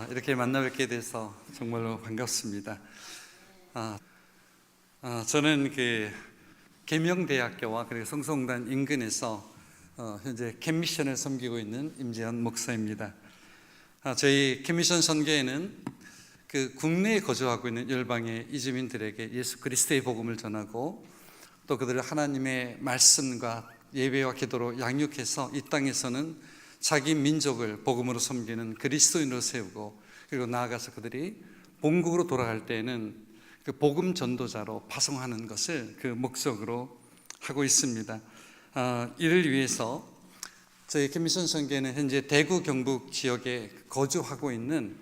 이렇게 만나 뵙게 돼서 정말로 반갑습니다. 저는 계명대학교와 그리고 성서공단 인근에서 현재 캠미션을 섬기고 있는 임재현 목사입니다. 저희 캠미션 선교회는 국내에 거주하고 있는 열방의 이주민들에게 예수 그리스도의 복음을 전하고 또 그들을 하나님의 말씀과 예배와 기도로 양육해서 이 땅에서는 자기 민족을 복음으로 섬기는 그리스도인으로 세우고, 그리고 나아가서 그들이 본국으로 돌아갈 때에는 그 복음 전도자로 파송하는 것을 그 목적으로 하고 있습니다. 이를 위해서 저희 캠미션 선교회는 현재 대구 경북 지역에 거주하고 있는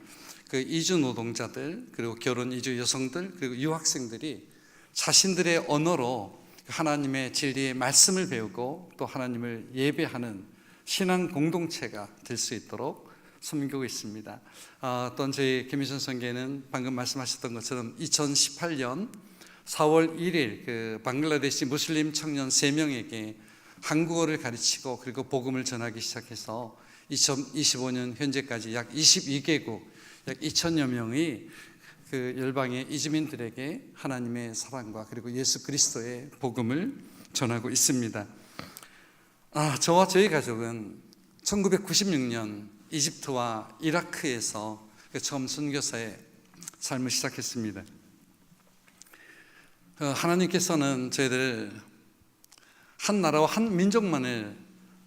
그 이주 노동자들, 그리고 결혼 이주 여성들, 그리고 유학생들이 자신들의 언어로 하나님의 진리의 말씀을 배우고 또 하나님을 예배하는 신앙 공동체가 될 수 있도록 섬기고 있습니다. 또한 저희 캠미션 선교회는 방금 말씀하셨던 것처럼 2018년 4월 1일 방글라데시 무슬림 청년 3명에게 한국어를 가르치고 그리고 복음을 전하기 시작해서 2025년 현재까지 약 22개국 약 2,000여 명의 그 열방의 이주민들에게 하나님의 사랑과 그리고 예수 그리스도의 복음을 전하고 있습니다. 저와 저희 가족은 1996년 이집트와 이라크에서 처음 선교사의 삶을 시작했습니다. 하나님께서는 저희들 한 나라와 한 민족만을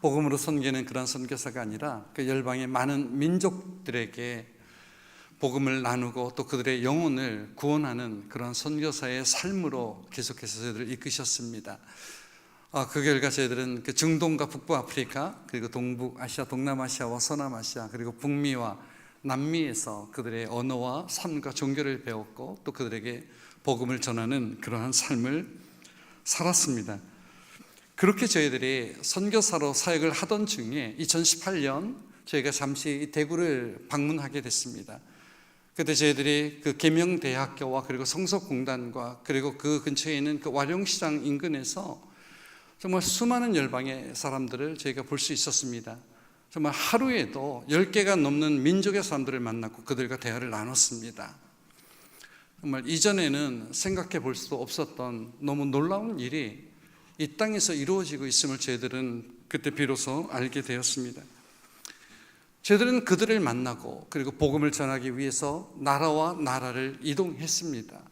복음으로 섬기는 그런 선교사가 아니라 그 열방의 많은 민족들에게 복음을 나누고 또 그들의 영혼을 구원하는 그런 선교사의 삶으로 계속해서 저희들을 이끄셨습니다. 그 결과 저희들은 중동과 북부 아프리카, 그리고 동북아시아, 동남아시아와 서남아시아, 그리고 북미와 남미에서 그들의 언어와 삶과 종교를 배웠고 또 그들에게 복음을 전하는 그러한 삶을 살았습니다. 그렇게 저희들이 선교사로 사역을 하던 중에 2018년 저희가 잠시 대구를 방문하게 됐습니다. 그때 저희들이 그 계명대학교와 그리고 성서공단과 그리고 그 근처에 있는 그 와룡시장 인근에서 정말 수많은 열방의 사람들을 저희가 볼 수 있었습니다. 정말 하루에도 10개가 넘는 민족의 사람들을 만났고 그들과 대화를 나눴습니다. 정말 이전에는 생각해 볼 수도 없었던 너무 놀라운 일이 이 땅에서 이루어지고 있음을 저희들은 그때 비로소 알게 되었습니다. 저희들은 그들을 만나고 그리고 복음을 전하기 위해서 나라와 나라를 이동했습니다.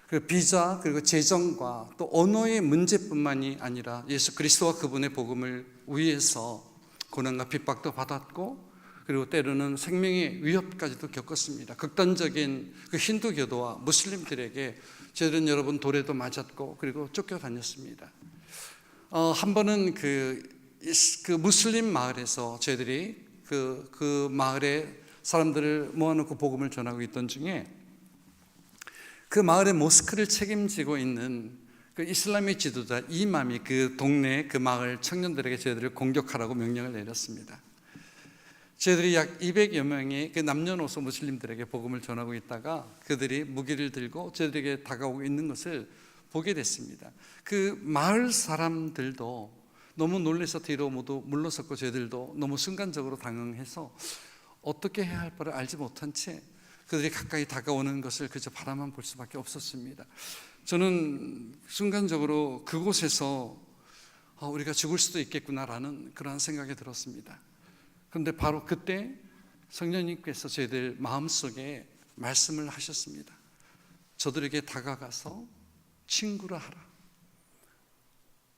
그 비자 그리고 재정과 또 언어의 문제뿐만이 아니라 예수 그리스도와 그분의 복음을 위해서 고난과 핍박도 받았고 그리고 때로는 생명의 위협까지도 겪었습니다. 극단적인 그 힌두교도와 무슬림들에게 저희들은 여러분 돌에도 맞았고 그리고 쫓겨다녔습니다. 한 번은 그 무슬림 마을에서 저희들이 그 마을에 사람들을 모아놓고 복음을 전하고 있던 중에 그 마을의 모스크를 책임지고 있는 그 이슬람의 지도자 이맘이 그 동네 그 마을 청년들에게 저희들을 공격하라고 명령을 내렸습니다. 저희들이 약 200여 명의 그 남녀노소 무슬림들에게 복음을 전하고 있다가 그들이 무기를 들고 저희들에게 다가오고 있는 것을 보게 됐습니다. 그 마을 사람들도 너무 놀라서 뒤로 모두 물러섰고 저희들도 너무 순간적으로 당황해서 어떻게 해야 할 바를 알지 못한 채 그들이 가까이 다가오는 것을 그저 바라만 볼 수밖에 없었습니다. 저는 순간적으로 그곳에서 우리가 죽을 수도 있겠구나라는 그러한 생각이 들었습니다. 그런데 바로 그때 성령님께서 저희들 마음속에 말씀을 하셨습니다. 저들에게 다가가서 친구라 하라.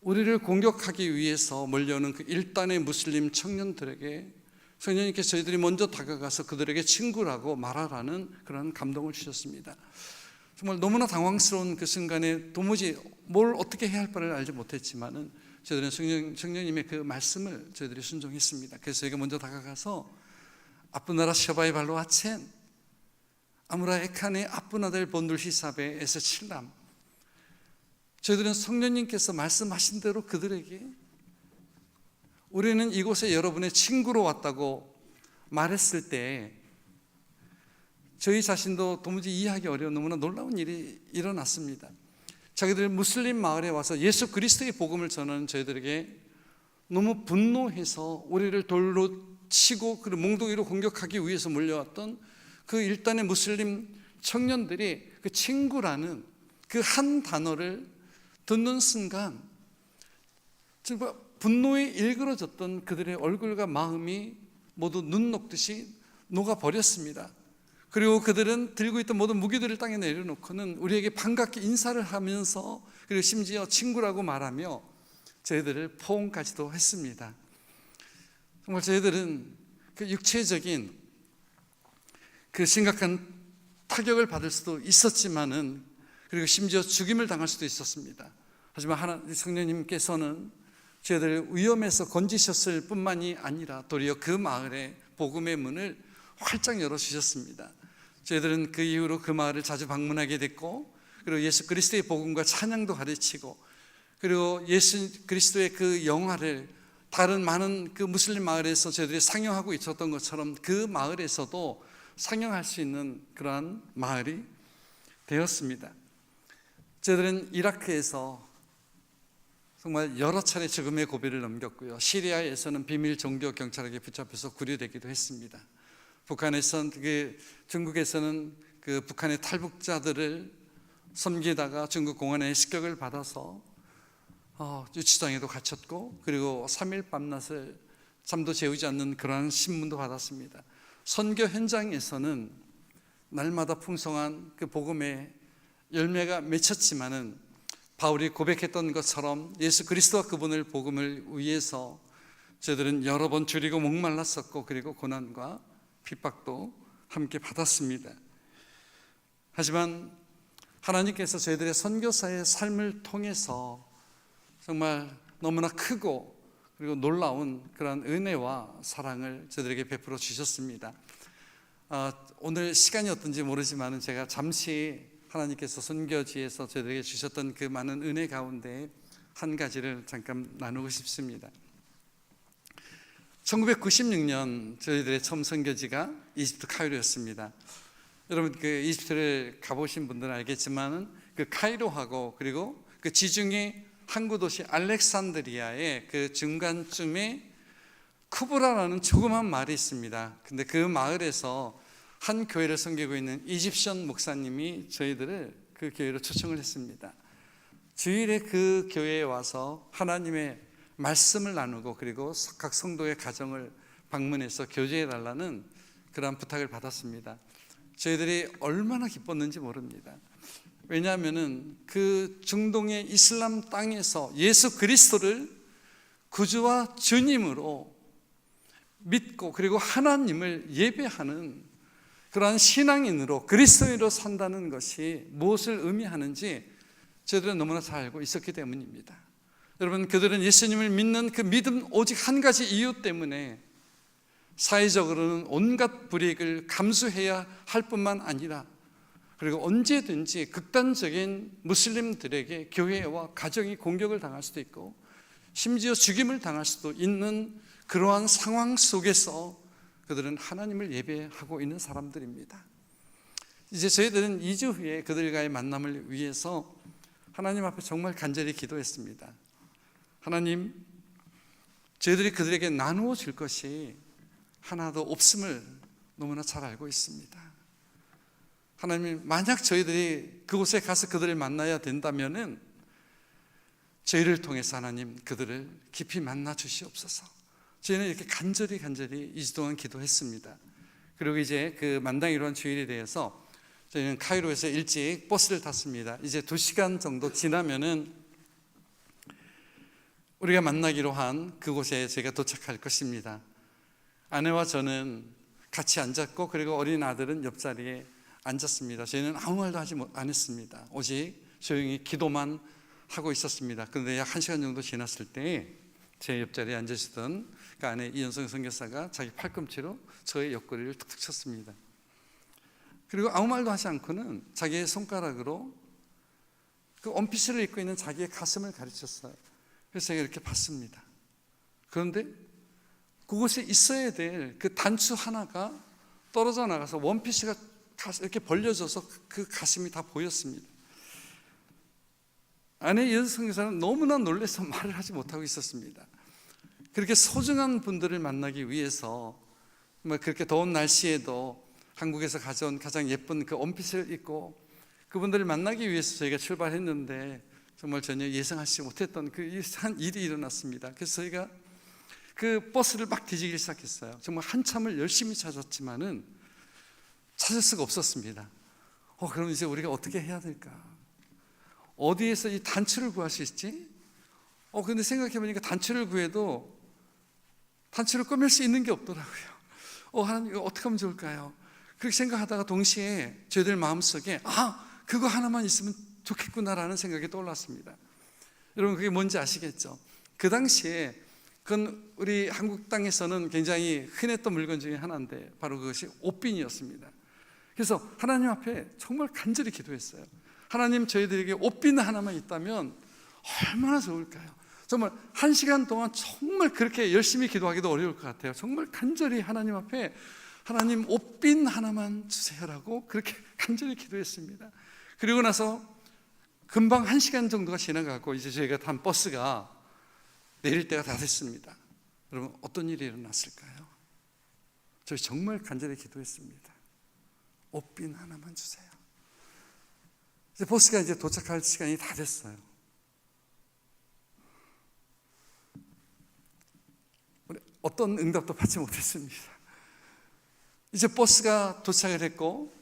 우리를 공격하기 위해서 몰려오는 그 일단의 무슬림 청년들에게 성령님께서 저희들이 먼저 다가가서 그들에게 친구라고 말하라는 그런 감동을 주셨습니다. 정말 너무나 당황스러운 그 순간에 도무지 뭘 어떻게 해야 할 바를 알지 못했지만은 저희들은 성령님의 그 말씀을 저희들이 순종했습니다. 그래서 저희가 먼저 다가가서 아프나라 셔바이 발로 아첸 아무라 에칸의 아프나델 본둘 히사베 에서 칠람. 저희들은 성령님께서 말씀하신 대로 그들에게 우리는 이곳에 여러분의 친구로 왔다고 말했을 때 저희 자신도 도무지 이해하기 어려운 너무나 놀라운 일이 일어났습니다. 자기들 무슬림 마을에 와서 예수 그리스도의 복음을 전하는 저희들에게 너무 분노해서 우리를 돌로 치고 그리고 몽둥이로 공격하기 위해서 몰려왔던 그 일단의 무슬림 청년들이 그 친구라는 그 한 단어를 듣는 순간 정말 분노에 일그러졌던 그들의 얼굴과 마음이 모두 눈 녹듯이 녹아버렸습니다. 그리고 그들은 들고 있던 모든 무기들을 땅에 내려놓고는 우리에게 반갑게 인사를 하면서 그리고 심지어 친구라고 말하며 저희들을 포옹까지도 했습니다. 정말 저희들은 그 육체적인 그 심각한 타격을 받을 수도 있었지만은 그리고 심지어 죽임을 당할 수도 있었습니다. 하지만 성령님께서는 저희들을 위험에서 건지셨을 뿐만이 아니라 도리어 그 마을에 복음의 문을 활짝 열어주셨습니다. 저희들은 그 이후로 그 마을을 자주 방문하게 됐고 그리고 예수 그리스도의 복음과 찬양도 가르치고 그리고 예수 그리스도의 그 영화를 다른 많은 그 무슬림 마을에서 저희들이 상영하고 있었던 것처럼 그 마을에서도 상영할 수 있는 그러한 마을이 되었습니다. 저희들은 이라크에서 정말 여러 차례 죽음의 고비를 넘겼고요. 시리아에서는 비밀 종교 경찰에게 붙잡혀서 구류되기도 했습니다. 북한에서는 중국에서는 그 북한의 탈북자들을 섬기다가 중국 공안의 습격을 받아서 유치장에도 갇혔고 그리고 3일 밤낮을 잠도 재우지 않는 그러한 신문도 받았습니다. 선교 현장에서는 날마다 풍성한 그 복음의 열매가 맺혔지만은 바울이 고백했던 것처럼 예수 그리스도와 그분을 복음을 위해서 저희들은 여러 번 줄이고 목말랐었고 그리고 고난과 핍박도 함께 받았습니다. 하지만 하나님께서 저희들의 선교사의 삶을 통해서 정말 너무나 크고 그리고 놀라운 그런 은혜와 사랑을 저희들에게 베풀어 주셨습니다. 오늘 시간이 어떤지 모르지만 제가 잠시 하나님께서 선교지에서 저희들에게 주셨던 그 많은 은혜 가운데 한 가지를 잠깐 나누고 싶습니다. 1996년 저희들의 처음 선교지가 이집트 카이로였습니다. 여러분 그 이집트를 가보신 분들은 알겠지만 그 카이로하고 그리고 그 지중해 항구 도시 알렉산드리아의 그 중간쯤에 쿠브라라는 조그만 마을이 있습니다. 근데 그 마을에서 한 교회를 섬기고 있는 이집션 목사님이 저희들을 그 교회로 초청을 했습니다. 주일에 그 교회에 와서 하나님의 말씀을 나누고 그리고 각 성도의 가정을 방문해서 교제해 달라는 그런 부탁을 받았습니다. 저희들이 얼마나 기뻤는지 모릅니다. 왜냐하면은 그 중동의 이슬람 땅에서 예수 그리스도를 구주와 주님으로 믿고 그리고 하나님을 예배하는 그러한 신앙인으로 그리스도인으로 산다는 것이 무엇을 의미하는지 저희들은 너무나 잘 알고 있었기 때문입니다. 여러분 그들은 예수님을 믿는 그 믿음 오직 한 가지 이유 때문에 사회적으로는 온갖 불이익을 감수해야 할 뿐만 아니라 그리고 언제든지 극단적인 무슬림들에게 교회와 가정이 공격을 당할 수도 있고 심지어 죽임을 당할 수도 있는 그러한 상황 속에서 그들은 하나님을 예배하고 있는 사람들입니다. 이제 저희들은 2주 후에 그들과의 만남을 위해서 하나님 앞에 정말 간절히 기도했습니다. 하나님, 저희들이 그들에게 나누어 줄 것이 하나도 없음을 너무나 잘 알고 있습니다. 하나님, 만약 저희들이 그곳에 가서 그들을 만나야 된다면은 저희를 통해서 하나님 그들을 깊이 만나 주시옵소서. 저희는 이렇게 간절히 2주 동안 기도했습니다. 그리고 이제 그 만당이로 한 주일에 대해서 저희는 카이로에서 일찍 버스를 탔습니다. 이제 2시간 정도 지나면은 우리가 만나기로 한 그곳에 제가 도착할 것입니다. 아내와 저는 같이 앉았고 그리고 어린 아들은 옆자리에 앉았습니다. 저희는 아무 말도 안 했습니다. 오직 조용히 기도만 하고 있었습니다. 그런데 약 1시간 정도 지났을 때 제 옆자리에 앉으시던 그 아내 이현성 선교사가 자기 팔꿈치로 저의 옆구리를 툭툭 쳤습니다. 그리고 아무 말도 하지 않고는 자기의 손가락으로 그 원피스를 입고 있는 자기의 가슴을 가르쳤어요. 그래서 제가 이렇게 봤습니다. 그런데 그곳에 있어야 될 그 단추 하나가 떨어져 나가서 원피스가 이렇게 벌려져서 그 가슴이 다 보였습니다. 아내 이현성 선교사는 너무나 놀라서 말을 하지 못하고 있었습니다. 그렇게 소중한 분들을 만나기 위해서 그렇게 더운 날씨에도 한국에서 가져온 가장 예쁜 그 원핏을 입고 그분들을 만나기 위해서 저희가 출발했는데 정말 전혀 예상하지 못했던 그 이상한 일이 일어났습니다. 그래서 저희가 그 버스를 막 뒤지기 시작했어요. 정말 한참을 열심히 찾았지만은 찾을 수가 없었습니다. 그럼 이제 우리가 어떻게 해야 될까? 어디에서 이 단추를 구할 수 있지? 근데 생각해보니까 단추를 구해도 단추를 꺼낼 수 있는 게 없더라고요. 하나님 이거 어떻게 하면 좋을까요? 그렇게 생각하다가 동시에 저희들 마음속에 그거 하나만 있으면 좋겠구나라는 생각이 떠올랐습니다. 여러분 그게 뭔지 아시겠죠? 그 당시에 그건 우리 한국 땅에서는 굉장히 흔했던 물건 중에 하나인데 바로 그것이 옷빈이었습니다. 그래서 하나님 앞에 정말 간절히 기도했어요. 하나님 저희들에게 옷빈 하나만 있다면 얼마나 좋을까요? 정말 1시간 동안 정말 그렇게 열심히 기도하기도 어려울 것 같아요. 정말 간절히 하나님 앞에 하나님 옷빈 하나만 주세요라고 그렇게 간절히 기도했습니다. 그리고 나서 금방 1시간 정도가 지나가고 이제 저희가 탄 버스가 내릴 때가 다 됐습니다. 여러분 어떤 일이 일어났을까요? 저희 정말 간절히 기도했습니다. 옷빈 하나만 주세요. 이제 버스가 이제 도착할 시간이 다 됐어요. 우리 어떤 응답도 받지 못했습니다. 이제 버스가 도착을 했고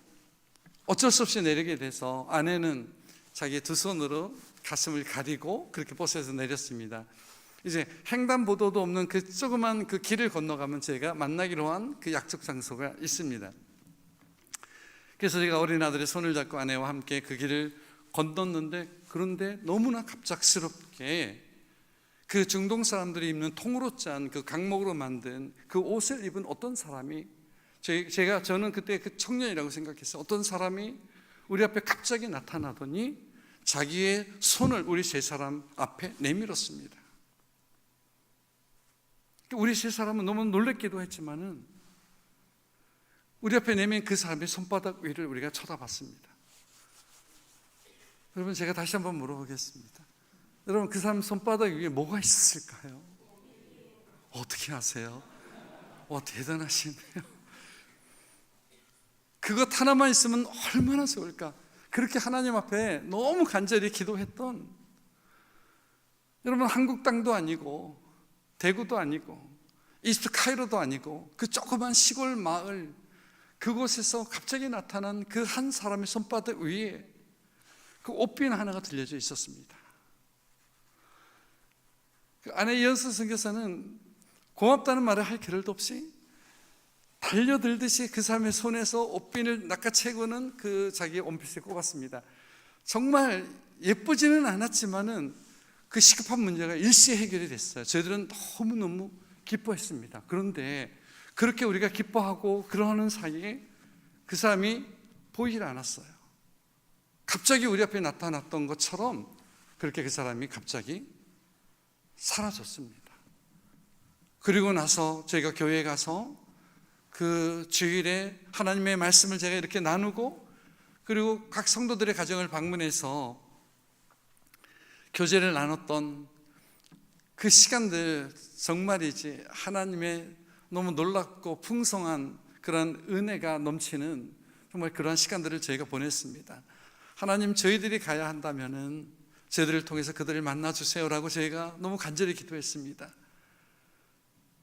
어쩔 수 없이 내리게 돼서 아내는 자기 두 손으로 가슴을 가리고 그렇게 버스에서 내렸습니다. 이제 횡단보도도 없는 그 조그만 그 길을 건너가면 제가 만나기로 한 그 약속 장소가 있습니다. 그래서 제가 어린 아들의 손을 잡고 아내와 함께 그 길을 건넜는데 그런데 너무나 갑작스럽게 그 중동 사람들이 입는 통으로 짠 그 강목으로 만든 그 옷을 입은 어떤 사람이 저는 그때 그 청년이라고 생각했어요. 어떤 사람이 우리 앞에 갑자기 나타나더니 자기의 손을 우리 세 사람 앞에 내밀었습니다. 우리 세 사람은 너무 놀랬기도 했지만은 우리 앞에 내민 그 사람의 손바닥 위를 우리가 쳐다봤습니다. 여러분 제가 다시 한번 물어보겠습니다. 여러분 그 사람 손바닥 위에 뭐가 있었을까요? 어떻게 아세요? 대단하시네요. 그것 하나만 있으면 얼마나 좋을까? 그렇게 하나님 앞에 너무 간절히 기도했던, 여러분 한국 땅도 아니고 대구도 아니고 이집트 카이로도 아니고 그 조그만 시골 마을 그곳에서 갑자기 나타난 그 한 사람의 손바닥 위에 그 옷빈 하나가 들려져 있었습니다. 그 아내 이현수 선교사는 고맙다는 말을 할 겨를도 없이 달려들듯이 그 사람의 손에서 옷빈을 낚아채고는 그 자기의 원피스에 꼽았습니다. 정말 예쁘지는 않았지만은 그 시급한 문제가 일시에 해결이 됐어요. 저희들은 너무너무 기뻐했습니다. 그런데 그렇게 우리가 기뻐하고 그러는 사이에 그 사람이 보이질 않았어요. 갑자기 우리 앞에 나타났던 것처럼 그렇게 그 사람이 갑자기 사라졌습니다. 그리고 나서 저희가 교회에 가서 그 주일에 하나님의 말씀을 제가 이렇게 나누고 그리고 각 성도들의 가정을 방문해서 교제를 나눴던 그 시간들, 정말이지 하나님의 너무 놀랍고 풍성한 그런 은혜가 넘치는 정말 그런 시간들을 저희가 보냈습니다. 하나님 저희들이 가야 한다면은 저희들을 통해서 그들을 만나주세요라고 저희가 너무 간절히 기도했습니다.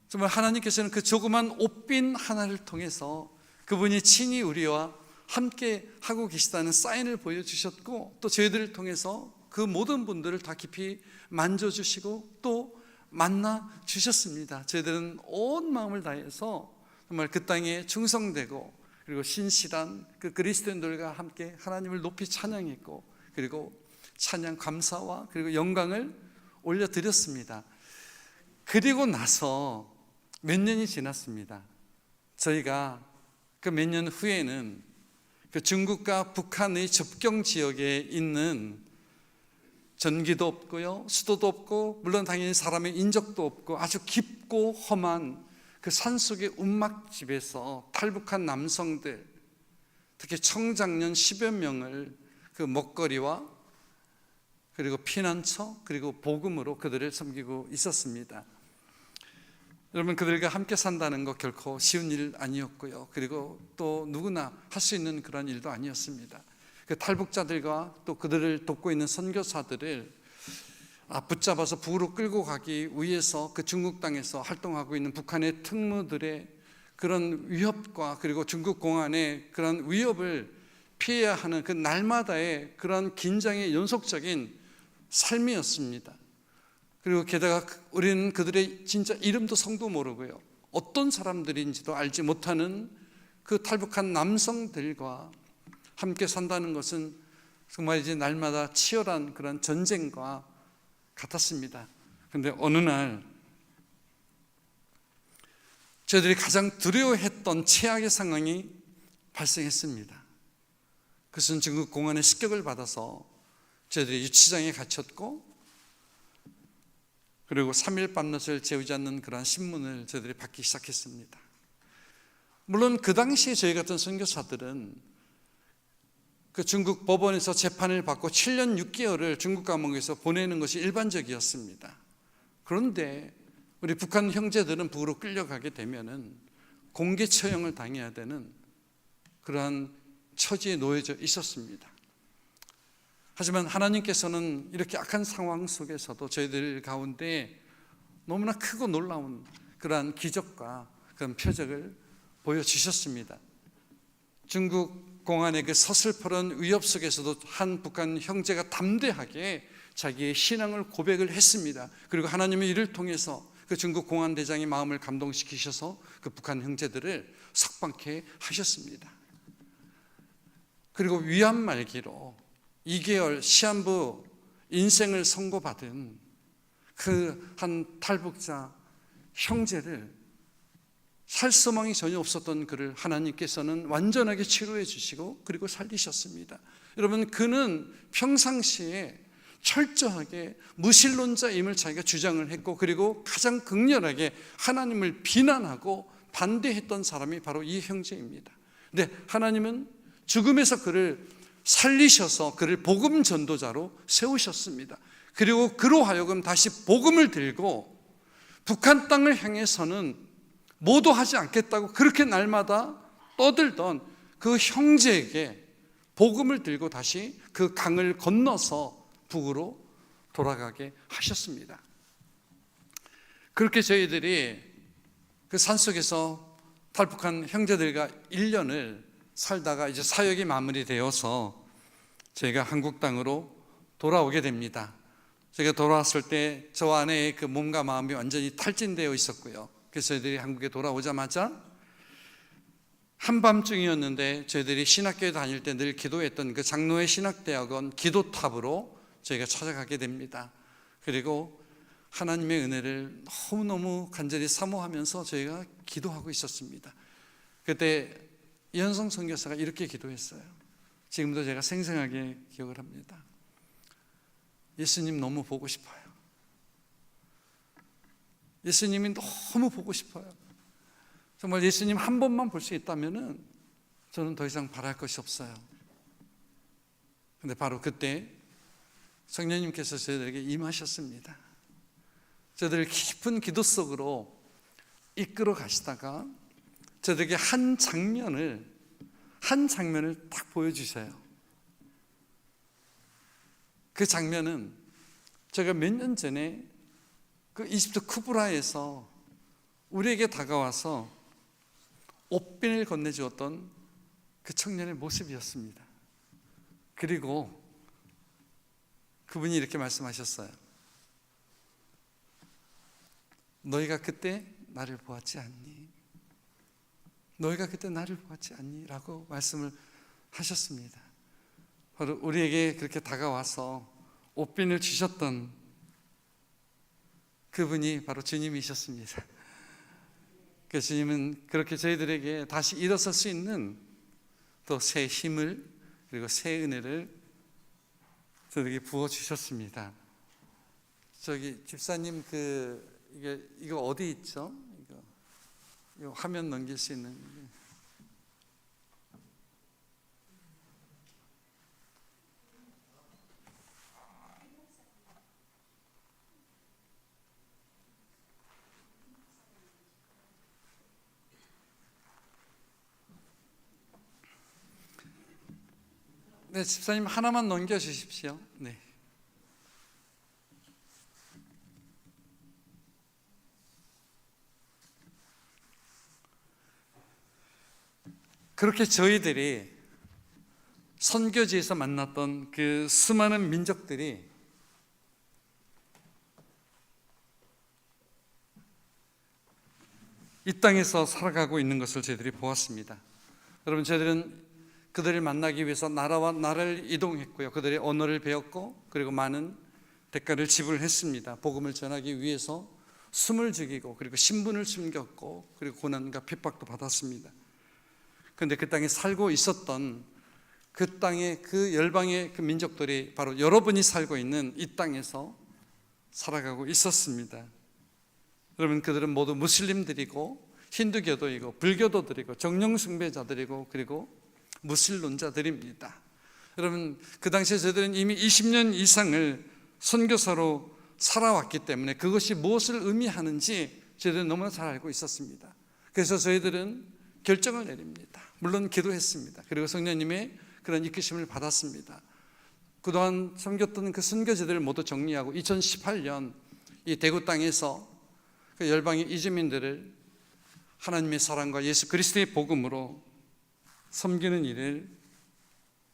정말 하나님께서는 그 조그만 옷빈 하나를 통해서 그분이 친히 우리와 함께 하고 계시다는 사인을 보여주셨고 또 저희들을 통해서 그 모든 분들을 다 깊이 만져주시고 또 만나주셨습니다. 저희들은 온 마음을 다해서 정말 그 땅에 충성되고 그리고 신실한 그 그리스도인들과 함께 하나님을 높이 찬양했고 그리고 찬양 감사와 그리고 영광을 올려드렸습니다. 그리고 나서 몇 년이 지났습니다. 저희가 그 몇 년 후에는 그 중국과 북한의 접경 지역에 있는 전기도 없고요, 수도도 없고, 물론 당연히 사람의 인적도 없고 아주 깊고 험한 그 산속의 움막집에서 탈북한 남성들, 특히 청장년 10여 명을 그 먹거리와 그리고 피난처 그리고 복음으로 그들을 섬기고 있었습니다. 여러분, 그들과 함께 산다는 거 결코 쉬운 일 아니었고요. 그리고 또 누구나 할 수 있는 그런 일도 아니었습니다. 그 탈북자들과 또 그들을 돕고 있는 선교사들을 붙잡아서 북으로 끌고 가기 위해서 그 중국 땅에서 활동하고 있는 북한의 특무들의 그런 위협과 그리고 중국 공안의 그런 위협을 피해야 하는 그 날마다의 그런 긴장의 연속적인 삶이었습니다. 그리고 게다가 우리는 그들의 진짜 이름도 성도 모르고요, 어떤 사람들인지도 알지 못하는 그 탈북한 남성들과 함께 산다는 것은 정말 이제 날마다 치열한 그런 전쟁과 같았습니다. 그런데 어느 날 저희들이 가장 두려워했던 최악의 상황이 발생했습니다. 그것은 중국 공안의 습격을 받아서 저희들이 유치장에 갇혔고, 그리고 3일 밤낮을 재우지 않는 그러한 신문을 저희들이 받기 시작했습니다. 물론 그 당시에 저희 같은 선교사들은 그 중국 법원에서 재판을 받고 7년 6개월을 중국 감옥에서 보내는 것이 일반적이었습니다. 그런데 우리 북한 형제들은 북으로 끌려가게 되면은 공개 처형을 당해야 되는 그러한 처지에 놓여져 있었습니다. 하지만 하나님께서는 이렇게 악한 상황 속에서도 저희들 가운데 너무나 크고 놀라운 그러한 기적과 그런 표적을 보여주셨습니다. 중국 공안의 그 서슬퍼런 위협 속에서도 한 북한 형제가 담대하게 자기의 신앙을 고백을 했습니다. 그리고 하나님의 일을 통해서 그 중국 공안 대장의 마음을 감동시키셔서 그 북한 형제들을 석방케 하셨습니다. 그리고 위안 말기로 2개월 시한부 인생을 선고받은 그 한 탈북자 형제를, 살 소망이 전혀 없었던 그를 하나님께서는 완전하게 치료해 주시고 그리고 살리셨습니다. 여러분, 그는 평상시에 철저하게 무신론자임을 자기가 주장을 했고, 그리고 가장 극렬하게 하나님을 비난하고 반대했던 사람이 바로 이 형제입니다. 근데 하나님은 죽음에서 그를 살리셔서 그를 복음 전도자로 세우셨습니다. 그리고 그로 하여금 다시 복음을 들고 북한 땅을 향해서는 모도하지 않겠다고 그렇게 날마다 떠들던 그 형제에게 복음을 들고 다시 그 강을 건너서 북으로 돌아가게 하셨습니다. 그렇게 저희들이 그 산속에서 탈북한 형제들과 1년을 살다가 이제 사역이 마무리되어서 저희가 한국 땅으로 돌아오게 됩니다. 제가 돌아왔을 때 저 안에 그 몸과 마음이 완전히 탈진되어 있었고요. 그래서 저희들이 한국에 돌아오자마자 한밤중이었는데 저희들이 신학교에 다닐 때 늘 기도했던 그 장로회 신학대학원 기도탑으로 저희가 찾아가게 됩니다. 그리고 하나님의 은혜를 너무너무 간절히 사모하면서 저희가 기도하고 있었습니다. 그때 이현성 선교사가 이렇게 기도했어요. 지금도 제가 생생하게 기억을 합니다. 예수님 너무 보고 싶어요. 예수님이 너무 보고 싶어요. 정말 예수님 한 번만 볼 수 있다면 저는 더 이상 바랄 것이 없어요. 그런데 바로 그때 성령님께서 저희들에게 임하셨습니다. 저희들을 깊은 기도 속으로 이끌어 가시다가 저들에게 한 장면을 딱 보여주세요. 그 장면은 제가 몇 년 전에 그 이집트 쿠브라에서 우리에게 다가와서 옷빈을 건네주었던 그 청년의 모습이었습니다. 그리고 그분이 이렇게 말씀하셨어요. 너희가 그때 나를 보았지 않니? 너희가 그때 나를 보았지 않니? 라고 말씀을 하셨습니다. 바로 우리에게 그렇게 다가와서 옷빈을 주셨던 그분이 바로 주님이셨습니다. 그 주님은 그렇게 저희들에게 다시 일어설 수 있는 또 새 힘을 그리고 새 은혜를 저에게 부어주셨습니다. 저기 집사님 이거 어디 있죠? 이거 화면 넘길 수 있는 네, 집사님 하나만 넘겨주십시오. 네. 그렇게 저희들이 선교지에서 만났던 그 수많은 민족들이 이 땅에서 살아가고 있는 것을 저희들이 보았습니다. 여러분, 저희들은 그들을 만나기 위해서 나라와 나라를 이동했고요, 그들의 언어를 배웠고, 그리고 많은 대가를 지불했습니다. 복음을 전하기 위해서 숨을 죽이고, 그리고 신분을 숨겼고, 그리고 고난과 핍박도 받았습니다. 그런데 그 땅에 살고 있었던 그 땅의 그 열방의 그 민족들이 바로 여러분이 살고 있는 이 땅에서 살아가고 있었습니다. 여러분, 그들은 모두 무슬림들이고 힌두교도이고 불교도들이고 정령숭배자들이고 그리고 무신론자들입니다. 여러분, 그 당시에 저희들은 이미 20년 이상을 선교사로 살아왔기 때문에 그것이 무엇을 의미하는지 저희들은 너무나 잘 알고 있었습니다. 그래서 저희들은 결정을 내립니다. 물론 기도했습니다. 그리고 성령님의 그런 이끄심을 받았습니다. 그동안 섬겼던 그 선교지들을 모두 정리하고 2018년 이 대구 땅에서 그 열방의 이주민들을 하나님의 사랑과 예수 그리스도의 복음으로 섬기는 일을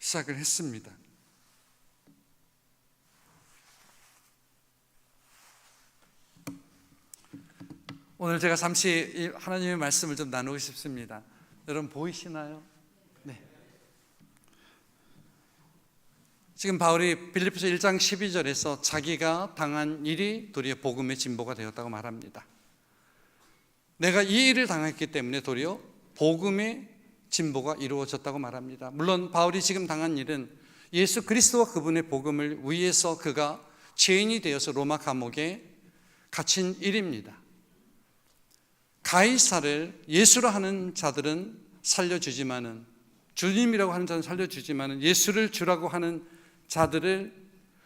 시작을 했습니다. 오늘 제가 잠시 하나님의 말씀을 좀 나누고 싶습니다. 여러분 보이시나요? 네. 지금 바울이 빌립보서 1장 12절에서 자기가 당한 일이 도리어 복음의 진보가 되었다고 말합니다. 내가 이 일을 당했기 때문에 도리어 복음의 진보가 이루어졌다고 말합니다. 물론 바울이 지금 당한 일은 예수 그리스도와 그분의 복음을 위해서 그가 죄인이 되어서 로마 감옥에 갇힌 일입니다. 가이사를 예수로 하는 자들은 살려주지만은, 주님이라고 하는 자는 살려주지만은 예수를 주라고 하는 자들을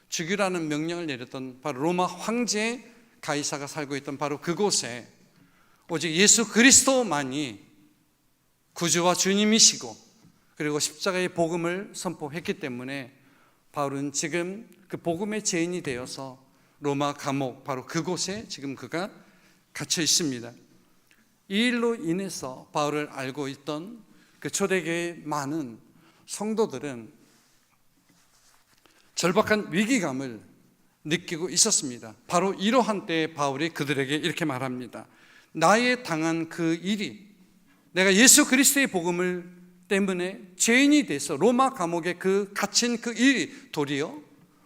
죽이라는 명령을 내렸던 바로 로마 황제 가이사가 살고 있던 바로 그곳에 오직 예수 그리스도만이 구주와 주님이시고 그리고 십자가의 복음을 선포했기 때문에 바울은 지금 그 복음의 죄인이 되어서 로마 감옥 바로 그곳에 지금 그가 갇혀 있습니다. 이 일로 인해서 바울을 알고 있던 그 초대교회의 많은 성도들은 절박한 위기감을 느끼고 있었습니다. 바로 이러한 때에 바울이 그들에게 이렇게 말합니다. 나의 당한 그 일이, 내가 예수 그리스도의 복음을 때문에 죄인이 돼서 로마 감옥에 그 갇힌 그 일이 도리어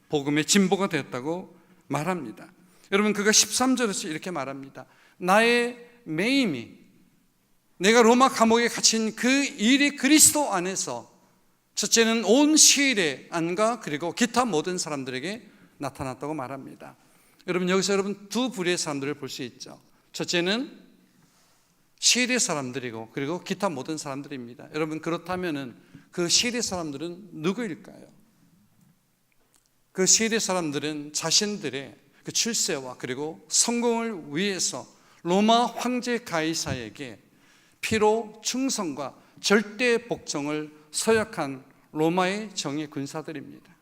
복음의 진보가 되었다고 말합니다. 여러분, 그가 13절에서 이렇게 말합니다. 나의 매임이, 내가 로마 감옥에 갇힌 그 일이 그리스도 안에서 첫째는 온 시일의 안과 그리고 기타 모든 사람들에게 나타났다고 말합니다. 여러분, 여기서 여러분 두 부류의 사람들을 볼 수 있죠. 첫째는 시일의 사람들이고 그리고 기타 모든 사람들입니다. 여러분, 그렇다면은 그 시일의 사람들은 누구일까요? 그 시일의 사람들은 자신들의 그 출세와 그리고 성공을 위해서 로마 황제 가이사에게 피로 충성과 절대 복종을 서약한 로마의 정예 군사들입니다.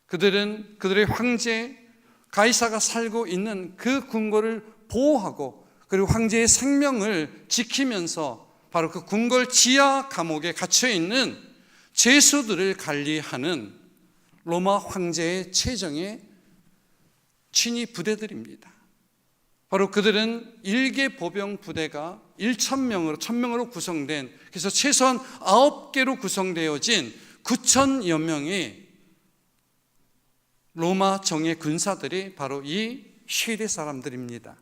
그들은 그들의 황제 가이사가 살고 있는 그 궁궐을 보호하고 그리고 황제의 생명을 지키면서 바로 그 궁궐 지하 감옥에 갇혀 있는 죄수들을 관리하는 로마 황제의 최정예 친위 부대들입니다. 바로 그들은 일개 보병 부대가 1000명으로 구성된, 그래서 최소한 9개로 구성되어진 9,000여 명의 로마 정예 군사들이 바로 이 시리 사람들입니다.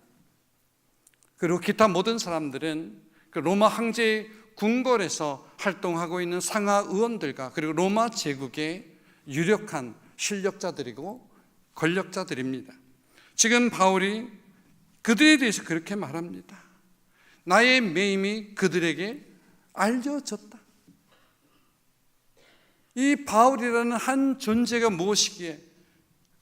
그리고 기타 모든 사람들은 그 로마 황제의 궁궐에서 활동하고 있는 상하 의원들과 그리고 로마 제국의 유력한 실력자들이고 권력자들입니다. 지금 바울이 그들에 대해서 그렇게 말합니다. 나의 매임이 그들에게 알려졌다. 이 바울이라는 한 존재가 무엇이기에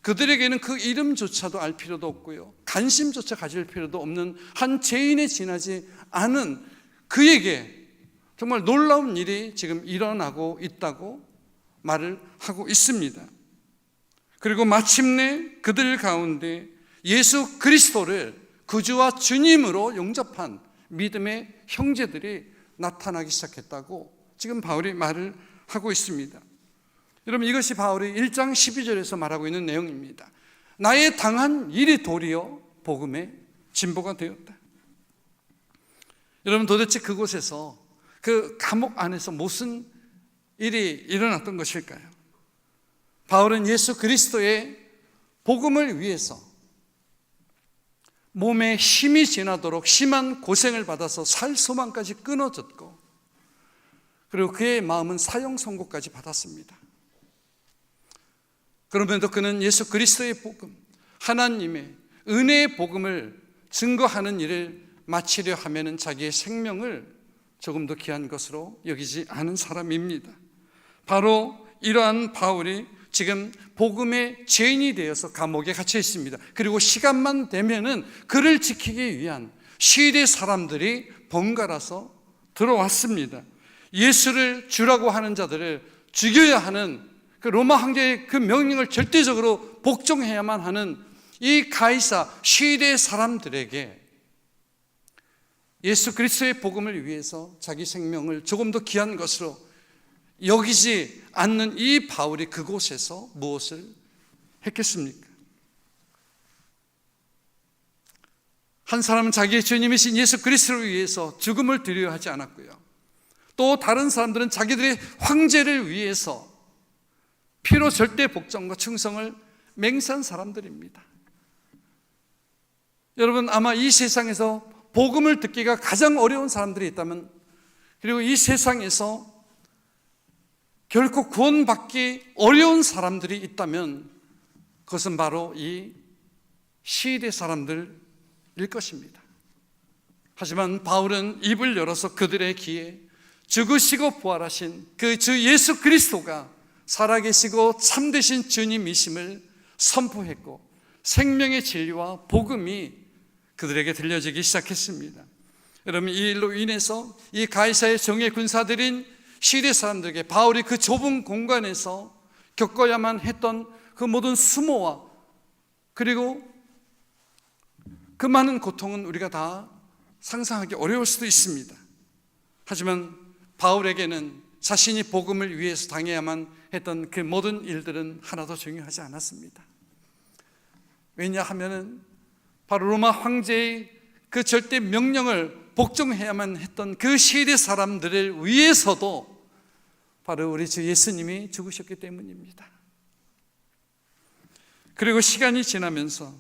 그들에게는 그 이름조차도 알 필요도 없고요, 관심조차 가질 필요도 없는 한 죄인에 지나지 않은 그에게 정말 놀라운 일이 지금 일어나고 있다고 말을 하고 있습니다. 그리고 마침내 그들 가운데 예수 그리스도를 구주와 주님으로 영접한 믿음의 형제들이 나타나기 시작했다고 지금 바울이 말을 하고 있습니다. 여러분, 이것이 바울이 1장 12절에서 말하고 있는 내용입니다. 나의 당한 일이 도리어 복음의 진보가 되었다. 여러분, 도대체 그곳에서, 그 감옥 안에서 무슨 일이 일어났던 것일까요? 바울은 예수 그리스도의 복음을 위해서 몸에 힘이 지나도록 심한 고생을 받아서 살 소망까지 끊어졌고, 그리고 그의 마음은 사형 선고까지 받았습니다. 그럼에도 그는 예수 그리스도의 복음, 하나님의 은혜의 복음을 증거하는 일을 마치려 하면은 자기의 생명을 조금도 귀한 것으로 여기지 않은 사람입니다. 바로 이러한 바울이 지금 복음의 죄인이 되어서 감옥에 갇혀 있습니다. 그리고 시간만 되면은 그를 지키기 위한 시대 사람들이 번갈아서 들어왔습니다. 예수를 주라고 하는 자들을 죽여야 하는 그 로마 황제의 그 명령을 절대적으로 복종해야만 하는 이 가이사 시대 사람들에게 예수 그리스도의 복음을 위해서 자기 생명을 조금 더 귀한 것으로 여기지 않는 이 바울이 그곳에서 무엇을 했겠습니까? 한 사람은 자기의 주님이신 예수 그리스도를 위해서 죽음을 두려워 하지 않았고요. 또 다른 사람들은 자기들의 황제를 위해서 피로 절대 복종과 충성을 맹세한 사람들입니다. 여러분, 아마 이 세상에서 복음을 듣기가 가장 어려운 사람들이 있다면, 그리고 이 세상에서 결코 구원받기 어려운 사람들이 있다면 그것은 바로 이 시대 사람들일 것입니다. 하지만 바울은 입을 열어서 그들의 귀에 죽으시고 부활하신 그 주 예수 그리스도가 살아계시고 참되신 주님이심을 선포했고, 생명의 진리와 복음이 그들에게 들려지기 시작했습니다. 여러분, 이 일로 인해서 이 가이사의 정예 군사들인 시대 사람들에게 바울이 그 좁은 공간에서 겪어야만 했던 그 모든 수모와 그리고 그 많은 고통은 우리가 다 상상하기 어려울 수도 있습니다. 하지만 바울에게는 자신이 복음을 위해서 당해야만 했던 그 모든 일들은 하나도 중요하지 않았습니다. 왜냐하면 바로 로마 황제의 그 절대 명령을 복종해야만 했던 그 시대 사람들을 위해서도 바로 우리 주 예수님이 죽으셨기 때문입니다. 그리고 시간이 지나면서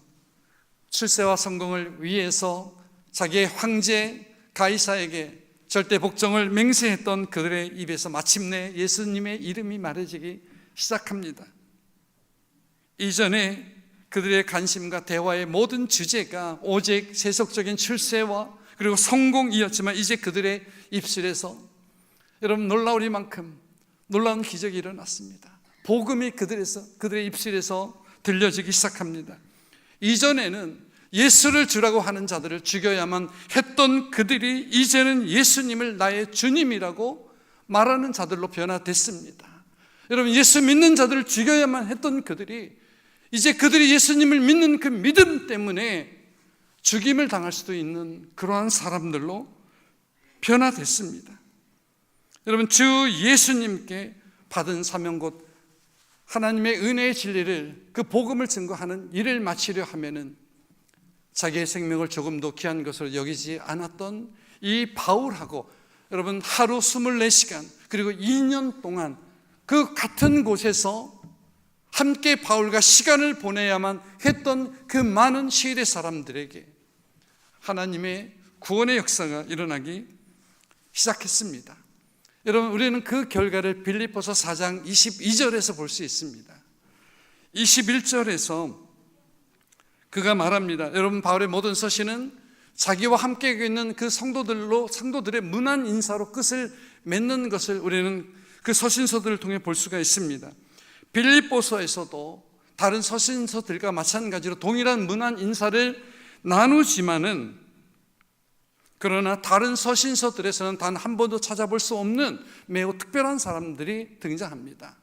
출세와 성공을 위해서 자기의 황제 가이사에게 절대 복종을 맹세했던 그들의 입에서 마침내 예수님의 이름이 말해지기 시작합니다. 이전에 그들의 관심과 대화의 모든 주제가 오직 세속적인 출세와 그리고 성공이었지만, 이제 그들의 입술에서, 여러분, 놀라우리만큼 놀라운 기적이 일어났습니다. 복음이 그들의 입술에서 들려지기 시작합니다. 이전에는 예수를 주라고 하는 자들을 죽여야만 했던 그들이 이제는 예수님을 나의 주님이라고 말하는 자들로 변화됐습니다. 여러분, 예수 믿는 자들을 죽여야만 했던 그들이 이제 그들이 예수님을 믿는 그 믿음 때문에 죽임을 당할 수도 있는 그러한 사람들로 변화됐습니다. 여러분, 주 예수님께 받은 사명 곧 하나님의 은혜의 진리를, 그 복음을 증거하는 일을 마치려 하면은 자기의 생명을 조금도 귀한 것으로 여기지 않았던 이 바울하고, 여러분, 하루 24시간 그리고 2년 동안 그 같은 곳에서 함께 바울과 시간을 보내야만 했던 그 많은 시대 사람들에게 하나님의 구원의 역사가 일어나기 시작했습니다. 여러분, 우리는 그 결과를 빌립보서 4장 22절에서 볼 수 있습니다. 21절에서 그가 말합니다. 여러분, 바울의 모든 서신은 자기와 함께 있는 그 성도들의 문안 인사로 끝을 맺는 것을 우리는 그 서신서들을 통해 볼 수가 있습니다. 빌립보서에서도 다른 서신서들과 마찬가지로 동일한 문안 인사를 나누지만은, 그러나 다른 서신서들에서는 단 한 번도 찾아볼 수 없는 매우 특별한 사람들이 등장합니다.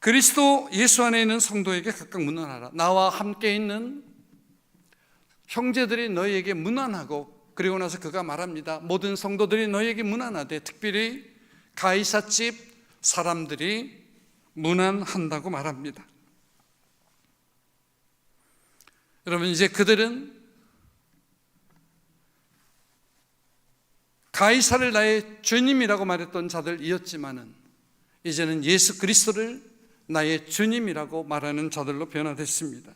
그리스도 예수 안에 있는 성도에게 각각 문안하라. 나와 함께 있는 형제들이 너희에게 문안하고, 그리고 나서 그가 말합니다. 모든 성도들이 너희에게 문안하되 특별히 가이사집 사람들이 문안한다고 말합니다. 여러분, 이제 그들은 가이사를 나의 주님이라고 말했던 자들이었지만은 이제는 예수 그리스도를 나의 주님이라고 말하는 자들로 변화됐습니다.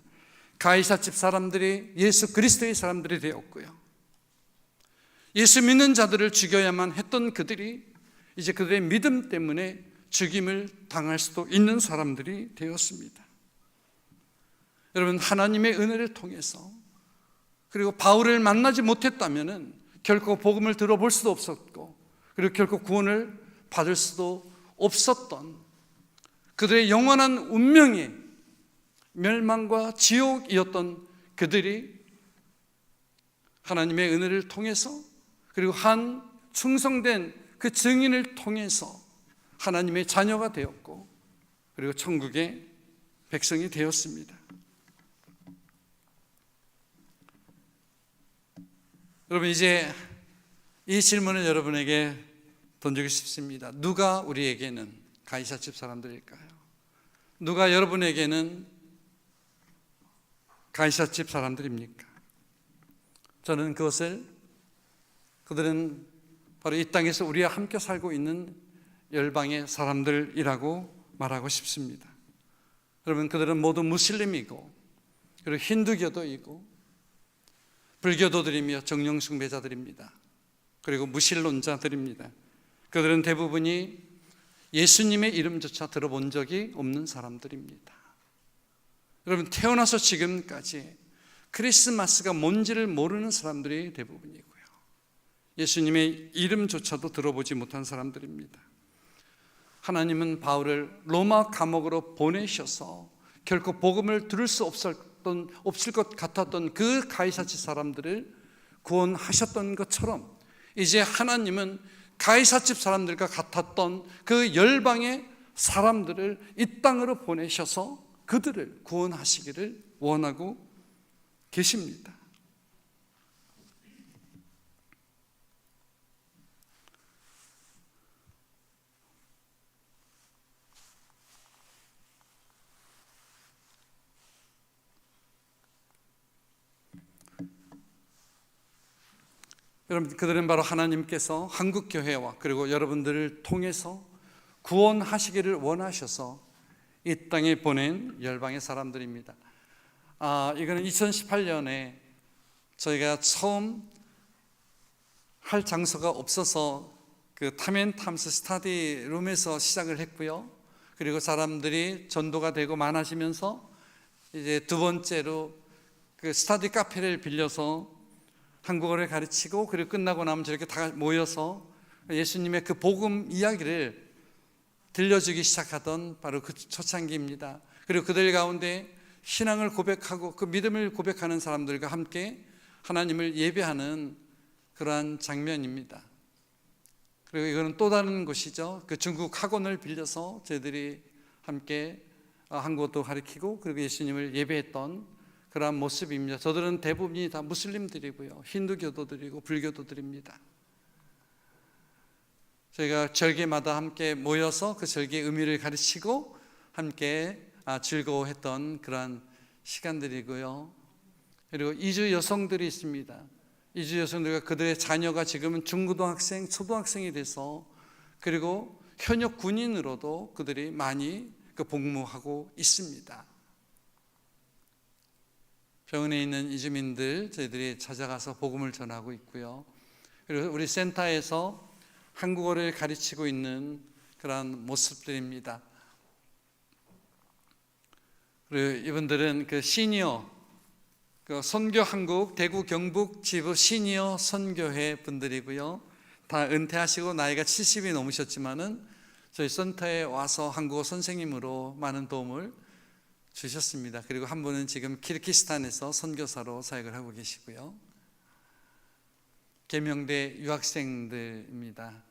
가이사집 사람들이 예수 그리스도의 사람들이 되었고요, 예수 믿는 자들을 죽여야만 했던 그들이 이제 그들의 믿음 때문에 죽임을 당할 수도 있는 사람들이 되었습니다. 여러분, 하나님의 은혜를 통해서, 그리고 바울을 만나지 못했다면은 결코 복음을 들어볼 수도 없었고, 그리고 결코 구원을 받을 수도 없었던 그들의 영원한 운명이 멸망과 지옥이었던 그들이 하나님의 은혜를 통해서, 그리고 한 충성된 그 증인을 통해서 하나님의 자녀가 되었고, 그리고 천국의 백성이 되었습니다. 여러분, 이제 이 질문을 여러분에게 던지고 싶습니다. 누가 우리에게는 가이사집 사람들일까요? 누가 여러분에게는 가이사집 사람들입니까? 저는 그들은 바로 이 땅에서 우리와 함께 살고 있는 열방의 사람들이라고 말하고 싶습니다. 여러분, 그들은 모두 무슬림이고, 그리고 힌두교도이고, 불교도들이며 정령 숭배자들입니다. 그리고 무신론자들입니다. 그들은 대부분이 예수님의 이름조차 들어본 적이 없는 사람들입니다. 여러분, 태어나서 지금까지 크리스마스가 뭔지를 모르는 사람들이 대부분이고요, 예수님의 이름조차도 들어보지 못한 사람들입니다. 하나님은 바울을 로마 감옥으로 보내셔서 결코 복음을 들을 수 없을 것 같았던 그 가이사집 사람들을 구원하셨던 것처럼, 이제 하나님은 가이사집 사람들과 같았던 그 열방의 사람들을 이 땅으로 보내셔서 그들을 구원하시기를 원하고 계십니다. 여러분, 그들은 바로 하나님께서 한국교회와 그리고 여러분들을 통해서 구원하시기를 원하셔서 이 땅에 보낸 열방의 사람들입니다. 이거는 2018년에 저희가 처음 할 장소가 없어서 그 탐앤탐스 스터디 룸에서 시작을 했고요, 그리고 사람들이 전도가 되고 많아지면서 이제 두 번째로 그 스터디 카페를 빌려서 한국어를 가르치고, 그리고 끝나고 나면 저렇게 다 모여서 예수님의 그 복음 이야기를 들려주기 시작하던 바로 그 초창기입니다. 그리고 그들 가운데 신앙을 고백하고 그 믿음을 고백하는 사람들과 함께 하나님을 예배하는 그러한 장면입니다. 그리고 이거는 또 다른 곳이죠. 그 중국 학원을 빌려서 저희들이 함께 한국어도 가르치고 그리고 예수님을 예배했던 그러한 모습입니다. 저들은 대부분이 다 무슬림들이고요, 힌두교도들이고 불교도들입니다. 저희가 절기마다 함께 모여서 그 절기의 의미를 가르치고 함께 즐거워했던 그러한 시간들이고요. 그리고 이주 여성들이 있습니다. 이주 여성들과 그들의 자녀가 지금은 중고등학생, 초등학생이 돼서, 그리고 현역 군인으로도 그들이 많이 복무하고 있습니다. 병원에 있는 이주민들 저희들이 찾아가서 복음을 전하고 있고요, 그리고 우리 센터에서 한국어를 가르치고 있는 그런 모습들입니다. 그리고 이분들은 그 시니어, 그 선교 한국 대구 경북 지부 시니어 선교회 분들이고요, 다 은퇴하시고 나이가 70이 넘으셨지만은 저희 센터에 와서 한국어 선생님으로 많은 도움을 주셨습니다. 그리고 한 분은 지금 키르기스탄에서 선교사로 사역을 하고 계시고요, 계명대 유학생들입니다.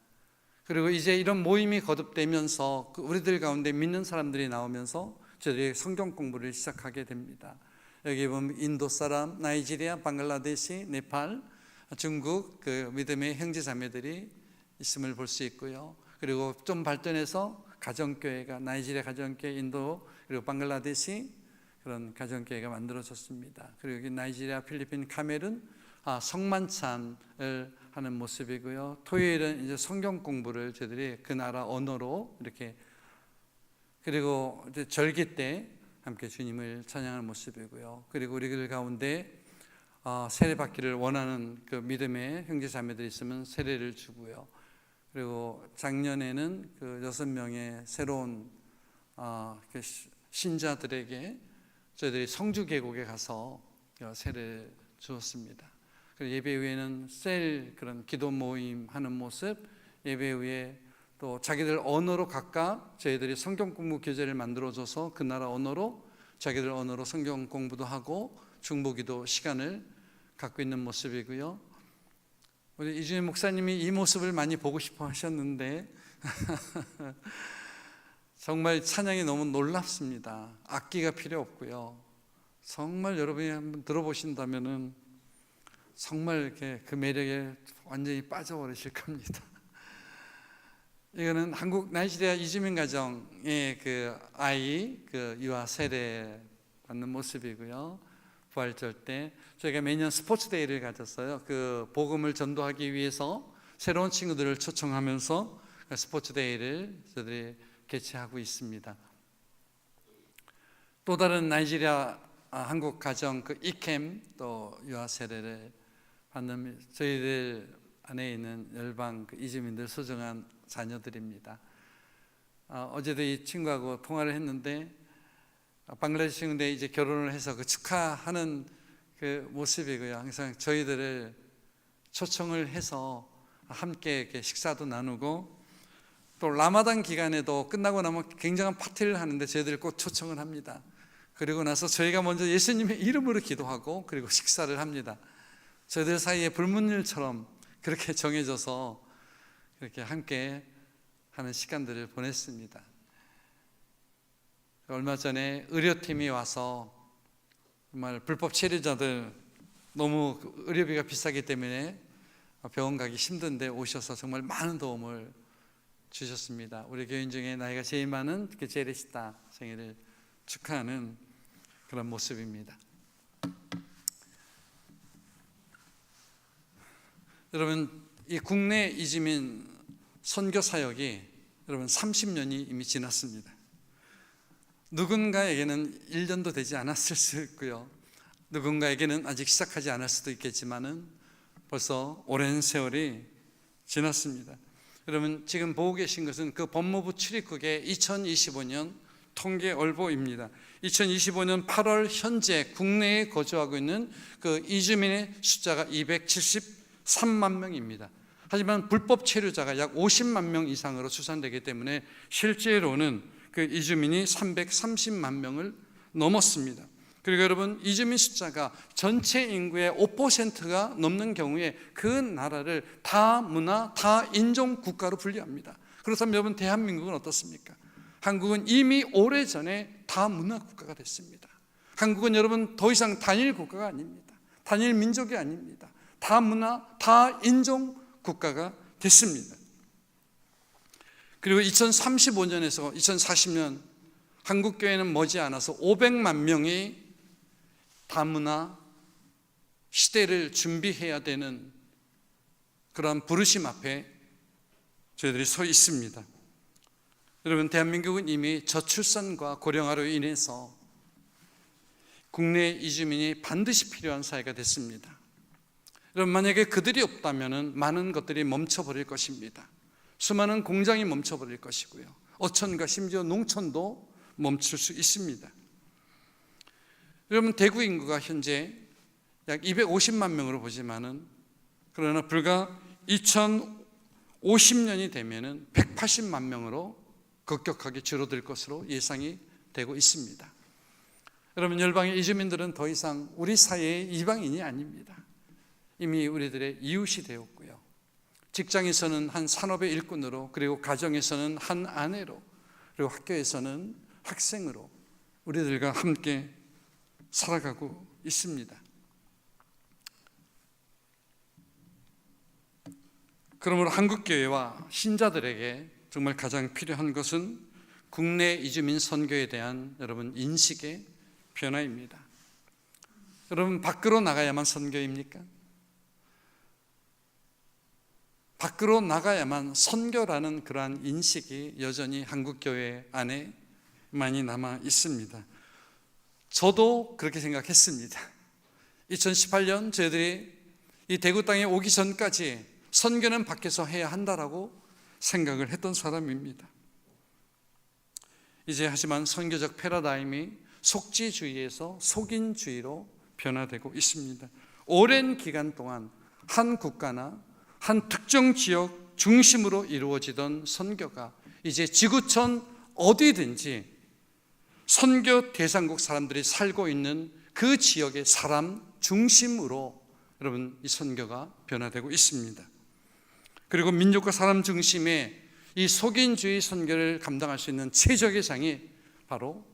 그리고 이제 이런 모임이 거듭되면서 우리들 가운데 믿는 사람들이 나오면서 저희들이 성경 공부를 시작하게 됩니다. 여기 보면 인도 사람, 나이지리아, 방글라데시, 네팔, 중국 그 믿음의 형제 자매들이 있음을 볼 수 있고요. 그리고 좀 발전해서 가정교회가 나이지리아 가정교회, 인도 그리고 방글라데시 그런 가정교회가 만들어졌습니다. 그리고 여기 나이지리아, 필리핀, 카메룬 성만찬을 하는 모습이고요. 토요일은 이제 성경 공부를 저희들이 그 나라 언어로 이렇게, 그리고 이제 절기 때 함께 주님을 찬양하는 모습이고요. 그리고 우리들 가운데 세례 받기를 원하는 그 믿음의 형제 자매들이 있으면 세례를 주고요. 그리고 작년에는 그 6명의 새로운 그 신자들에게 저희들이 성주 계곡에 가서 세례를 주었습니다. 그리고 예배 후에는 셀 그런 기도 모임 하는 모습, 예배 후에 또 자기들 언어로 각각 저희들이 성경 공부 교재를 만들어줘서 그 나라 언어로 자기들 언어로 성경 공부도 하고 중보기도 시간을 갖고 있는 모습이고요. 우리 이준희 목사님이 이 모습을 많이 보고 싶어 하셨는데 정말 찬양이 너무 놀랍습니다. 악기가 필요 없고요. 정말 여러분이 한번 들어보신다면은 정말 이렇게 그 매력에 완전히 빠져버리실 겁니다. 이거는 한국 나이지리아 이주민 가정의 그 아이 그 유아 세례 받는 모습이고요. 부활절 때 저희가 매년 스포츠 데이를 가졌어요. 그 복음을 전도하기 위해서 새로운 친구들을 초청하면서 스포츠 데이를 저희들이 개최하고 있습니다. 또 다른 나이지리아 한국 가정 그 이캠 또 유아 세례를 받는 저희들 안에 있는 열방 그 이주민들 소중한 자녀들입니다. 어제도 이 친구하고 통화를 했는데 방글라데시 친구인데 이제 결혼을 해서 그 축하하는 그 모습이고요. 항상 저희들을 초청을 해서 함께 이렇게 식사도 나누고 또 라마단 기간에도 끝나고 나면 굉장한 파티를 하는데 저희들 꼭 초청을 합니다. 그리고 나서 저희가 먼저 예수님의 이름으로 기도하고 그리고 식사를 합니다. 저희들 사이에 불문율처럼 그렇게 정해져서 그렇게 함께 하는 시간들을 보냈습니다. 얼마 전에 의료팀이 와서 정말 불법 체류자들 너무 의료비가 비싸기 때문에 병원 가기 힘든데 오셔서 정말 많은 도움을 주셨습니다. 우리 교인 중에 나이가 제일 많은 그 제레시타 생일을 축하하는 그런 모습입니다. 여러분, 이 국내 이주민 선교 사역이 여러분 30년이 이미 지났습니다. 누군가에게는 1년도 되지 않았을 수 있고요. 누군가에게는 아직 시작하지 않을 수도 있겠지만은 벌써 오랜 세월이 지났습니다. 여러분, 지금 보고 계신 것은 그 법무부 출입국의 2025년 통계 얼보입니다. 2025년 8월 현재 국내에 거주하고 있는 그 이주민의 숫자가 273만 명입니다. 하지만 불법 체류자가 약 50만 명 이상으로 추산되기 때문에 실제로는 그 이주민이 330만 명을 넘었습니다. 그리고 여러분, 이주민 숫자가 전체 인구의 5%가 넘는 경우에 그 나라를 다문화, 다인종 국가로 분류합니다. 그렇다면 여러분, 대한민국은 어떻습니까? 한국은 이미 오래전에 다문화 국가가 됐습니다. 한국은 여러분 더 이상 단일 국가가 아닙니다. 단일 민족이 아닙니다. 다문화, 다인종 국가가 됐습니다. 그리고 2035년에서 2040년 한국교회는 머지않아서 500만 명이 다문화 시대를 준비해야 되는 그러한 부르심 앞에 저희들이 서 있습니다. 여러분, 대한민국은 이미 저출산과 고령화로 인해서 국내 이주민이 반드시 필요한 사회가 됐습니다. 여러분, 만약에 그들이 없다면 많은 것들이 멈춰버릴 것입니다. 수많은 공장이 멈춰버릴 것이고요. 어촌과 심지어 농촌도 멈출 수 있습니다. 여러분, 대구 인구가 현재 약 250만 명으로 보지만은 그러나 불과 2050년이 되면은 180만 명으로 급격하게 줄어들 것으로 예상이 되고 있습니다. 여러분, 열방의 이주민들은 더 이상 우리 사회의 이방인이 아닙니다. 이미 우리들의 이웃이 되었고요. 직장에서는 한 산업의 일꾼으로, 그리고 가정에서는 한 아내로, 그리고 학교에서는 학생으로 우리들과 함께 살아가고 있습니다. 그러므로 한국교회와 신자들에게 정말 가장 필요한 것은 국내 이주민 선교에 대한 여러분 인식의 변화입니다. 여러분, 밖으로 나가야만 선교입니까? 밖으로 나가야만 선교라는 그러한 인식이 여전히 한국교회 안에 많이 남아 있습니다. 저도 그렇게 생각했습니다. 2018년 저희들이 이 대구 땅에 오기 전까지 선교는 밖에서 해야 한다라고 생각을 했던 사람입니다. 이제 하지만 선교적 패러다임이 속지주의에서 속인주의로 변화되고 있습니다. 오랜 기간 동안 한 국가나 한 특정 지역 중심으로 이루어지던 선교가 이제 지구촌 어디든지 선교 대상국 사람들이 살고 있는 그 지역의 사람 중심으로 여러분 이 선교가 변화되고 있습니다. 그리고 민족과 사람 중심의 이 속인주의 선교를 감당할 수 있는 최적의 장이 바로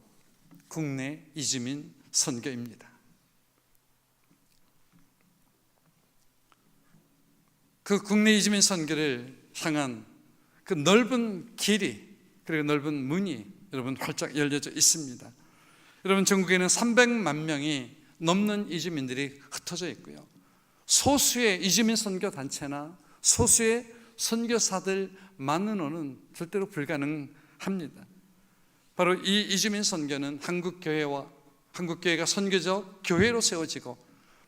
국내 이주민 선교입니다. 그 국내 이주민 선교를 향한 그 넓은 길이, 그리고 넓은 문이 여러분 활짝 열려져 있습니다. 여러분, 전국에는 300만 명이 넘는 이주민들이 흩어져 있고요, 소수의 이주민 선교 단체나 소수의 선교사들만으로는 절대로 불가능합니다. 바로 이 이주민 선교는 한국교회가 선교적 교회로 세워지고,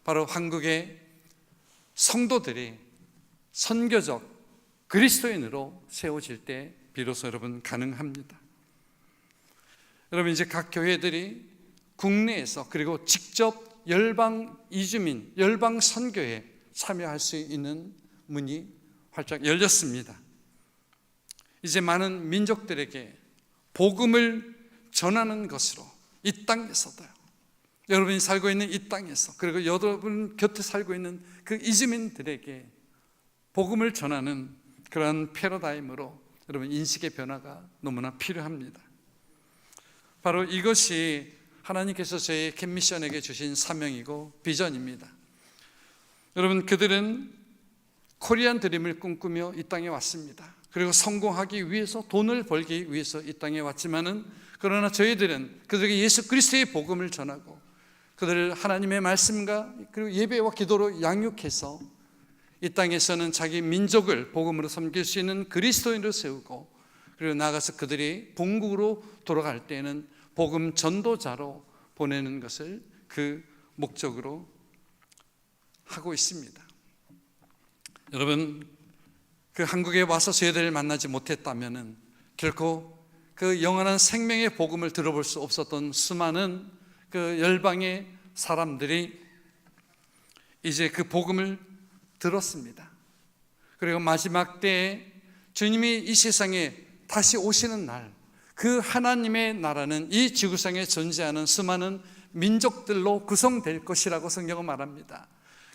바로 한국의 성도들이 선교적 그리스도인으로 세워질 때 비로소 여러분 가능합니다. 여러분, 이제 각 교회들이 국내에서 그리고 직접 열방 이주민, 열방 선교에 참여할 수 있는 문이 활짝 열렸습니다. 이제 많은 민족들에게 복음을 전하는 것으로 이 땅에서도요, 여러분이 살고 있는 이 땅에서, 그리고 여러분 곁에 살고 있는 그 이주민들에게 복음을 전하는 그러한 패러다임으로 여러분 인식의 변화가 너무나 필요합니다. 바로 이것이 하나님께서 저희 캠미션에게 주신 사명이고 비전입니다. 여러분, 그들은 코리안 드림을 꿈꾸며 이 땅에 왔습니다. 그리고 성공하기 위해서, 돈을 벌기 위해서 이 땅에 왔지만은, 그러나 저희들은 그들에게 예수 그리스도의 복음을 전하고 그들을 하나님의 말씀과 그리고 예배와 기도로 양육해서 이 땅에서는 자기 민족을 복음으로 섬길 수 있는 그리스도인으로 세우고, 그리고 나아가서 그들이 본국으로 돌아갈 때에는 복음 전도자로 보내는 것을 그 목적으로 하고 있습니다. 여러분, 그 한국에 와서 저희들을 만나지 못했다면은 결코 그 영원한 생명의 복음을 들어볼 수 없었던 수많은 그 열방의 사람들이 이제 그 복음을 들었습니다. 그리고 마지막 때에 주님이 이 세상에 다시 오시는 날, 그 하나님의 나라는 이 지구상에 존재하는 수많은 민족들로 구성될 것이라고 성경은 말합니다.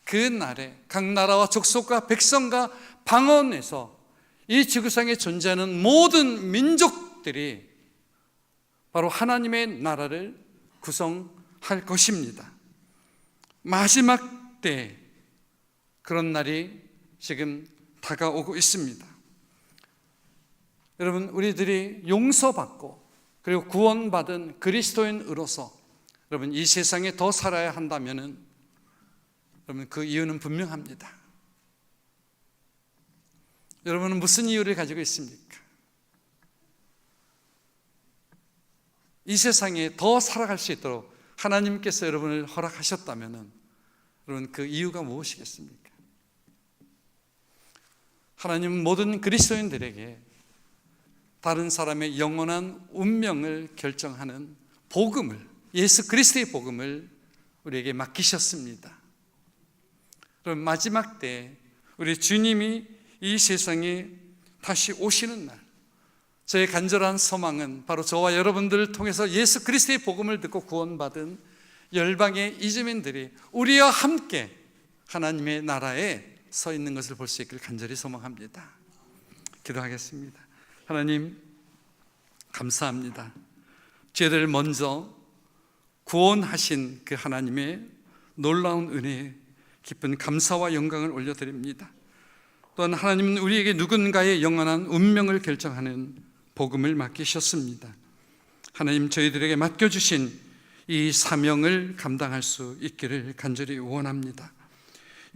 그 날에 각 나라와 족속과 백성과 방언에서 이 지구상에 존재하는 모든 민족들이 바로 하나님의 나라를 구성할 것입니다. 마지막 때 그런 날이 지금 다가오고 있습니다. 여러분, 우리들이 용서받고 그리고 구원받은 그리스도인으로서 여러분 이 세상에 더 살아야 한다면은 여러분 그 이유는 분명합니다. 여러분은 무슨 이유를 가지고 있습니까? 이 세상에 더 살아갈 수 있도록 하나님께서 여러분을 허락하셨다면은 여러분 그 이유가 무엇이겠습니까? 하나님은 모든 그리스도인들에게 다른 사람의 영원한 운명을 결정하는 복음을, 예수 그리스도의 복음을 우리에게 맡기셨습니다. 그럼 마지막 때 우리 주님이 이 세상에 다시 오시는 날, 저의 간절한 소망은 바로 저와 여러분들을 통해서 예수 그리스도의 복음을 듣고 구원받은 열방의 이주민들이 우리와 함께 하나님의 나라에 서 있는 것을 볼 수 있기를 간절히 소망합니다. 기도하겠습니다. 하나님, 감사합니다. 죄를 먼저 구원하신 그 하나님의 놀라운 은혜에 깊은 감사와 영광을 올려드립니다. 또한 하나님은 우리에게 누군가의 영원한 운명을 결정하는 복음을 맡기셨습니다. 하나님, 저희들에게 맡겨주신 이 사명을 감당할 수 있기를 간절히 원합니다.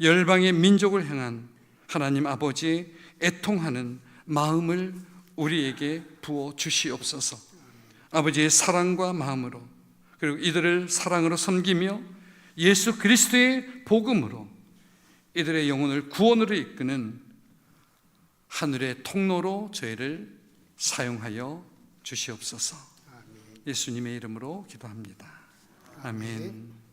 열방의 민족을 향한 하나님 아버지의 애통하는 마음을 우리에게 부어 주시옵소서. 아버지의 사랑과 마음으로, 그리고 이들을 사랑으로 섬기며 예수 그리스도의 복음으로 이들의 영혼을 구원으로 이끄는 하늘의 통로로 저희를 사용하여 주시옵소서. 예수님의 이름으로 기도합니다. 아멘.